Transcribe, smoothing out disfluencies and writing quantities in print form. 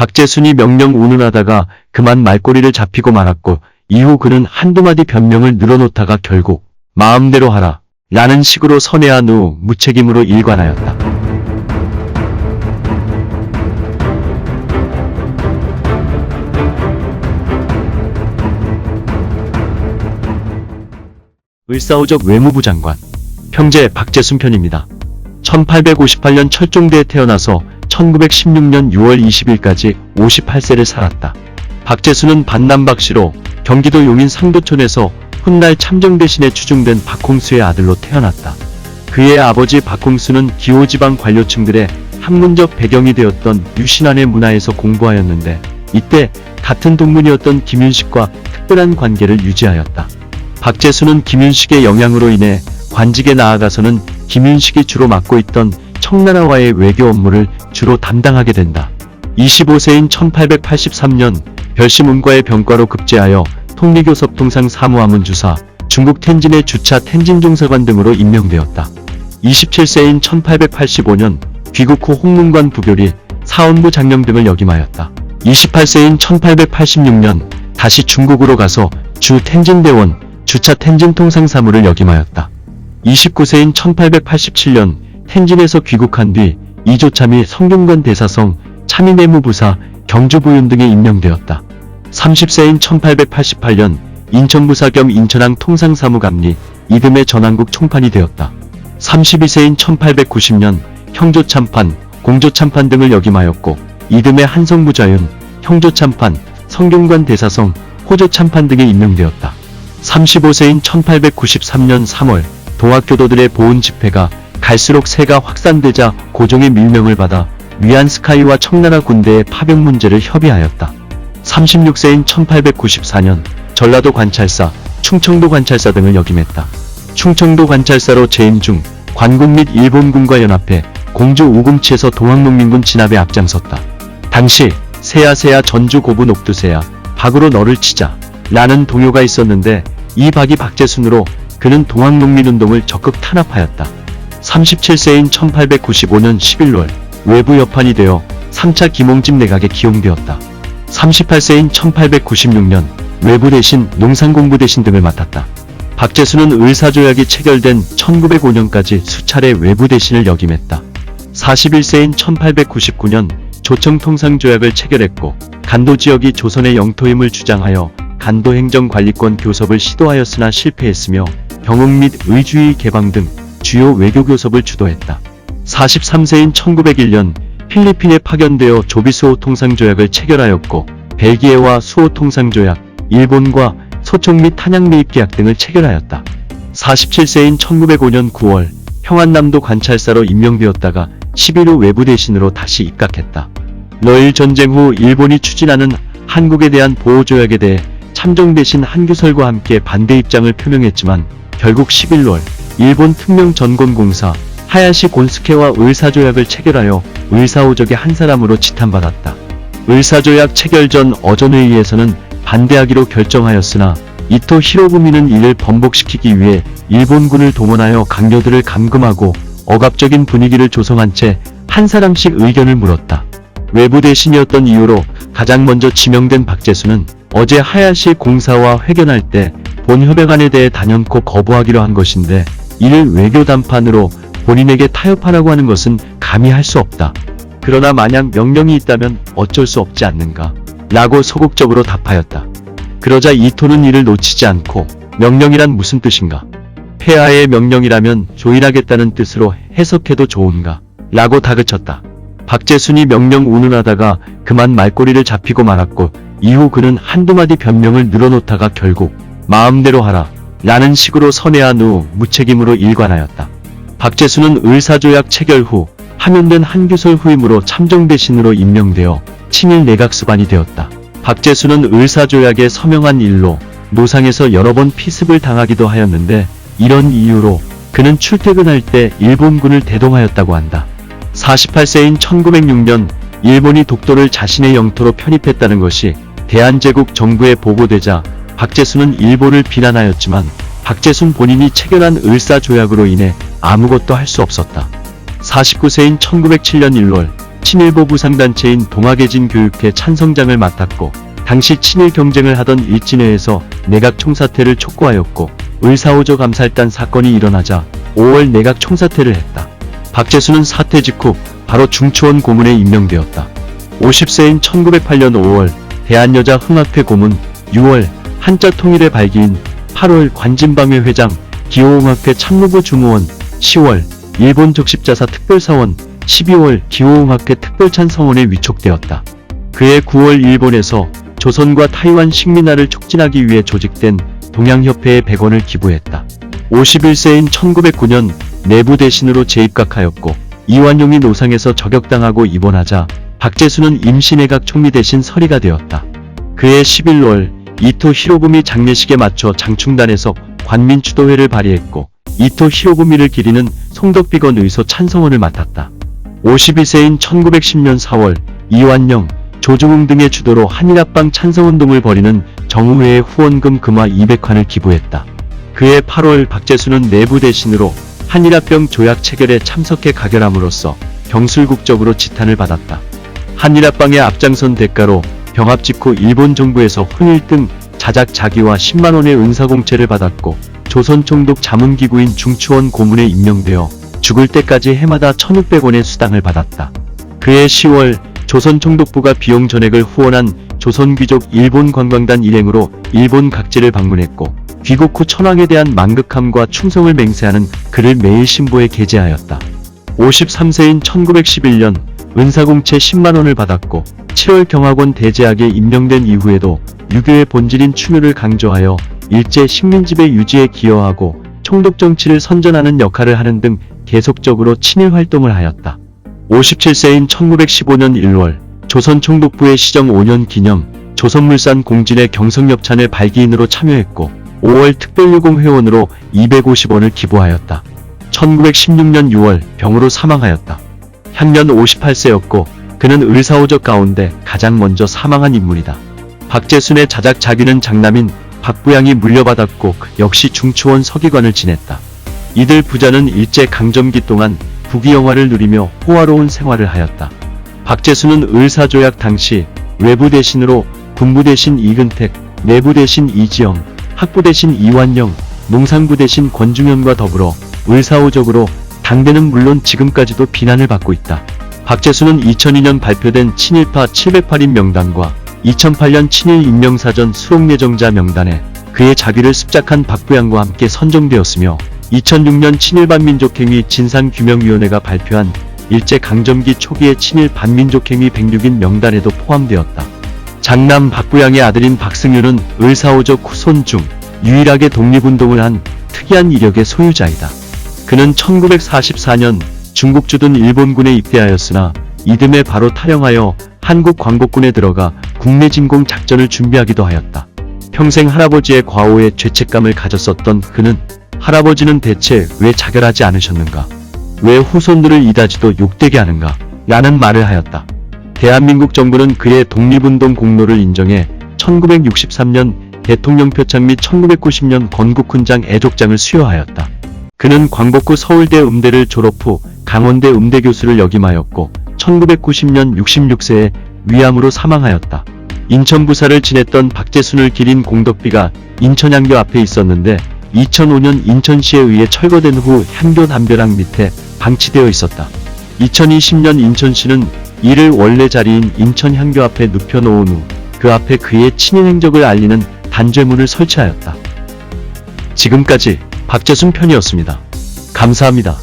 박재순이 명령 운운하다가 그만 말꼬리를 잡히고 말았고 이후 그는 한두 마디 변명을 늘어놓다가 결국 마음대로 하라 라는 식으로 선회한 후 무책임으로 일관하였다. 을사오적 외무부 장관 평제 박재순 편입니다. 1858년 철종대에 태어나서 1916년 6월 20일까지 58세를 살았다. 박재순은 반남박씨로 경기도 용인 상도촌에서 훗날 참정대신에 추중된 박홍수의 아들로 태어났다. 그의 아버지 박홍수는 기호지방 관료층들의 학문적 배경이 되었던 유신안의 문화에서 공부하였는데 이때 같은 동문이었던 김윤식과 특별한 관계를 유지하였다. 박재순은 김윤식의 영향으로 인해 관직에 나아가서는 김윤식이 주로 맡고 있던 청나라와의 외교 업무를 주로 담당하게 된다. 25세인 1883년 별시문과의 병과로 급제하여 통리교섭통상 사무하문주사, 중국 텐진의 주차 텐진종사관 등으로 임명되었다. 27세인 1885년 귀국 후 홍문관 부교리, 사원부 장령 등을 역임하였다. 28세인 1886년 다시 중국으로 가서 주 텐진대원, 주차 텐진통상사무를 역임하였다. 29세인 1887년 텐진에서 귀국한 뒤 이조차 및 성균관 대사성, 참의내무부사, 경주부윤 등에 임명되었다. 30세인 1888년 인천부사 겸 인천항 통상사무감리, 이듬해 전한국 총판이 되었다. 32세인 1890년 형조참판, 공조참판 등을 역임하였고 이듬해 한성부자윤, 형조참판, 성균관 대사성, 호조참판 등에 임명되었다. 35세인 1893년 3월 동학교도들의 보훈 집회가 갈수록 세가 확산되자 고종의 밀명을 받아 위안스카이와 청나라 군대의 파병 문제를 협의하였다. 36세인 1894년 전라도 관찰사, 충청도 관찰사 등을 역임했다. 충청도 관찰사로 재임 중 관군 및 일본군과 연합해 공주 우금치에서 동학농민군 진압에 앞장섰다. 당시 세야 전주 고분 옥두세야 박으로 너를 치자 라는 동요가 있었는데 이 박이 박재순으로 그는 동학농민운동을 적극 탄압하였다. 37세인 1895년 11월 외부 여판이 되어 3차 김홍집 내각에 기용되었다. 38세인 1896년 외부 대신, 농산공부 대신 등을 맡았다. 박재순은 을사조약이 체결된 1905년까지 수차례 외부 대신을 역임했다. 41세인 1899년 조청통상조약을 체결했고 간도지역이 조선의 영토임을 주장하여 간도행정관리권 교섭을 시도하였으나 실패했으며 경흥 및 의주의 개방 등 주요 외교교섭을 주도했다. 43세인 1901년 필리핀에 파견되어 조비수호통상조약을 체결하였고 벨기에와 수호통상조약, 일본과 소총 및 탄약매입계약 등을 체결하였다. 47세인 1905년 9월 평안남도 관찰사로 임명되었다가 10일 후 외부대신으로 다시 입각했다. 러일 전쟁 후 일본이 추진하는 한국에 대한 보호조약에 대해 참정대신 한규설과 함께 반대 입장을 표명했지만 결국 11월 일본 특명전곤공사 하야시 곤스케와 을사조약을 체결하여 을사오적의 한 사람으로 지탄받았다. 을사조약 체결 전 어전회의에서는 반대하기로 결정하였으나 이토 히로부미는 이를 번복시키기 위해 일본군을 동원하여 강요들을 감금하고 억압적인 분위기를 조성한 채 한 사람씩 의견을 물었다. 외부 대신이었던 이유로 가장 먼저 지명된 박재순은 어제 하야시 공사와 회견할 때 본 협약안에 대해 단연코 거부하기로 한 것인데 이를 외교 담판으로 본인에게 타협하라고 하는 것은 감히 할 수 없다. 그러나 만약 명령이 있다면 어쩔 수 없지 않는가? 라고 소극적으로 답하였다. 그러자 이토는 이를 놓치지 않고 명령이란 무슨 뜻인가? 폐하의 명령이라면 조일하겠다는 뜻으로 해석해도 좋은가? 라고 다그쳤다. 박재순이 명령 운운하다가 그만 말꼬리를 잡히고 말았고 이후 그는 한두 마디 변명을 늘어놓다가 결국 마음대로 하라 라는 식으로 선회한 후 무책임으로 일관하였다. 박재순은 을사조약 체결 후 파면된 한규설 후임으로 참정대신으로 임명되어 친일 내각수반이 되었다. 박재순은 을사조약에 서명한 일로 노상에서 여러 번 피습을 당하기도 하였는데 이런 이유로 그는 출퇴근할 때 일본군을 대동하였다고 한다. 48세인 1906년 일본이 독도를 자신의 영토로 편입했다는 것이 대한제국 정부에 보고되자 박재순은 일본을 비난하였지만 박재순 본인이 체결한 을사조약으로 인해 아무것도 할 수 없었다. 49세인 1907년 1월 친일보 부상단체인 동아계진 교육회 찬성장을 맡았고 당시 친일 경쟁을 하던 일진회에서 내각 총사퇴를 촉구하였고 을사오적 암살단 사건이 일어나자 5월 내각 총사퇴를 했다. 박재수는 사퇴 직후 바로 중추원 고문에 임명되었다. 50세인 1908년 5월 대한여자흥학회 고문, 6월 한자통일의 발기인, 8월 관진방회 회장, 기호흥학회 참모부 주무원, 10월 일본 적십자사 특별사원, 12월 기호흥학회 특별찬성원에 위촉되었다. 그해 9월 일본에서 조선과 타이완 식민화를 촉진하기 위해 조직된 동양협회에 100원을 기부했다. 51세인 1909년 내부 대신으로 재입각하였고 이완용이 노상에서 저격당하고 입원하자 박재수는 임시내각 총리 대신 서리가 되었다. 그해 11월 이토 히로부미 장례식에 맞춰 장충단에서 관민추도회를 발의했고 이토 히로부미를 기리는 송덕비건 의소 찬성원을 맡았다. 52세인 1910년 4월 이완영, 조중웅 등의 주도로 한일합방 찬성운동을 벌이는 정의회에 후원금 금화 200환을 기부했다. 그해 8월 박재수는 내부 대신으로 한일합병 조약 체결에 참석해 가결함으로써 경술국적으로 지탄을 받았다. 한일합방의 앞장선 대가로 병합 직후 일본 정부에서 훈일 등 자작 자기와 10만원의 은사공채를 받았고 조선총독 자문기구인 중추원 고문에 임명되어 죽을 때까지 해마다 1,600원의 수당을 받았다. 그해 10월 조선총독부가 비용 전액을 후원한 조선귀족 일본관광단 일행으로 일본 각지를 방문했고 귀국 후 천황에 대한 만극함과 충성을 맹세하는 글을 매일 신보에 게재하였다. 53세인 1911년 은사공채 10만원을 받았고 7월 경학원 대제학에 임명된 이후에도 유교의 본질인 충유를 강조하여 일제 식민지배 유지에 기여하고 총독 정치를 선전하는 역할을 하는 등 계속적으로 친일 활동을 하였다. 57세인 1915년 1월 조선총독부의 시정 5년 기념 조선물산 공진의 경성엽찬의 발기인으로 참여했고 5월 특별유공 회원으로 250원을 기부하였다. 1916년 6월 병으로 사망하였다. 향년 58세였고 그는 을사오적 가운데 가장 먼저 사망한 인물이다. 박재순의 자작 자기는 장남인 박부양이 물려받았고 역시 중추원 서기관을 지냈다. 이들 부자는 일제 강점기 동안 부귀영화를 누리며 호화로운 생활을 하였다. 박재순은 을사조약 당시 외부 대신으로 군부 대신 이근택, 내부 대신 이지영, 학부 대신 이완영, 농상부 대신 권중현과 더불어 을사오적으로 당대는 물론 지금까지도 비난을 받고 있다. 박재순은 2002년 발표된 친일파 708인 명단과 2008년 친일 임명사전 수록예정자 명단에 그의 자기를 습작한 박부양과 함께 선정되었으며 2006년 친일반민족행위 진상규명위원회가 발표한 일제강점기 초기의 친일 반민족행위 106인 명단에도 포함되었다. 장남 박부양의 아들인 박승윤은 을사오적 후손 중 유일하게 독립운동을 한 특이한 이력의 소유자이다. 그는 1944년 중국 주둔 일본군에 입대하였으나 이듬해 바로 탈영하여 한국 광복군에 들어가 국내 진공 작전을 준비하기도 하였다. 평생 할아버지의 과오에 죄책감을 가졌었던 그는 할아버지는 대체 왜 자결하지 않으셨는가? 왜 후손들을 이다지도 욕되게 하는가? 라는 말을 하였다. 대한민국 정부는 그의 독립운동 공로를 인정해 1963년 대통령 표창 및 1990년 건국훈장 애족장을 수여하였다. 그는 광복후 서울대 음대를 졸업 후 강원대 음대 교수를 역임하였고 1990년 66세에 위암으로 사망하였다. 인천 부사를 지냈던 박재순을 기린 공덕비가 인천향교 앞에 있었는데 2005년 인천시에 의해 철거된 후 향교 담벼락 밑에 방치되어 있었다. 2020년 인천시는 이를 원래 자리인 인천향교 앞에 눕혀놓은 후 그 앞에 그의 친일 행적을 알리는 단죄문을 설치하였다. 지금까지 박재순 편이었습니다. 감사합니다.